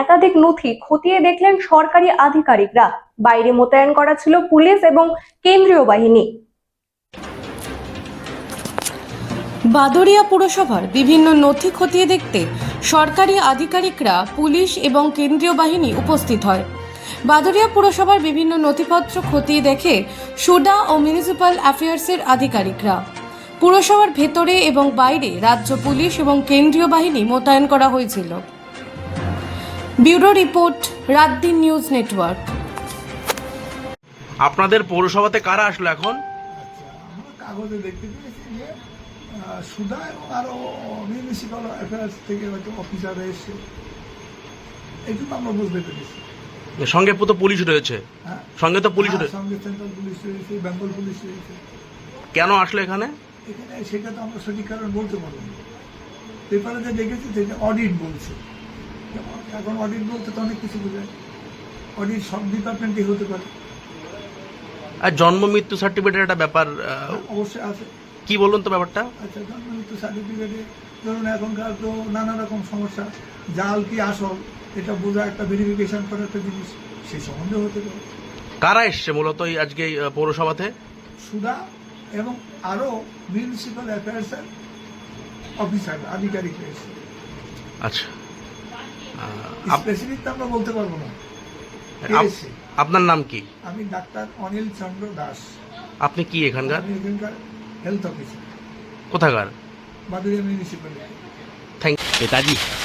একাধিক নথি খতিয়ে দেখলেন সরকারি আধিকারিকরা। বাইরে মোতায়েন করা ছিল পুলিশ এবং কেন্দ্রীয় বাহিনী। বাদুড়িয়া পুরসভার বিভিন্ন নথি খতিয়ে দেখতে সরকারি আধিকারিকরা, পুলিশ এবং কেন্দ্রীয় বাহিনী উপস্থিত হয়। বাদুড়িয়া পুরসভার বিভিন্ন নথিপত্র খতিয়ে দেখে সুডা ও মিউনিসিপ্যাল অ্যাফেয়ার্সের আধিকারিকরা। পুরসভার ভেতরে এবং বাইরে রাজ্য পুলিশ এবং কেন্দ্রীয় বাহিনী মোতায়েন করা হয়েছিল। Bureau report, রাতদিন news network. আপনাদের পৌরসভাতে কারা আসলো এখন? আমরা কাগজে দেখতে পেয়েছি যে সুধা এবং আরো মিউনিসিপ্যাল অ্যাফেয়ার্স থেকে হয়তো অফিসাররা এসে, এইটুকু আমরা বুঝতে পেরেছি। সঙ্গে তো পুলিশ রয়েছে। হ্যাঁ, সঙ্গে তো পুলিশ রয়েছে, সঙ্গে সেন্ট্রাল পুলিশ রয়েছে, বেঙ্গল পুলিশ রয়েছে। কেন আসলো এখানে? এখানে সেটা তো আমরা সঠিক কারণ বলতে পারবো না। পেপারে যে দেখেছি সেটা অডিট বলছে। এখন অডিট বলতে তো অনেক কিছু বোঝায়। অডিট সব ডিপার্টমেন্টই হতে পারে। আর জন্ম মৃত্যু সার্টিফিকেটের একটা ব্যাপার অবশ্যই আছে। কি বলুন তো ব্যাপারটা? আচ্ছা, জন্ম মৃত্যু সার্টিফিকেটে ধরুন এখনকার তো নানা রকম সমস্যা, জাল কি আসল এটা বোঝা একটা ভেরিফিকেশন করার একটা জিনিস, সেই সম্বন্ধে হতে পারে। কারা এসছে মূলত এই আজকে এই পৌরসভাতে? সুধা এবং আরো মিউনিসিপ্যাল অ্যাফেয়ার্সের অফিসার আধিকারিক রয়েছে। আচ্ছা, স্পেসিফিক তো আমরা বলতে পারবো না। আপনার নাম কি? আমি ডাক্তার অনিল চন্দ্র দাস। আপনি কি এখানকার? আমি এখানকার হেলথ অফিসার। কোথাকার? বাদুড়িয়া মিউনিসিপ্যালিটি। Thank you.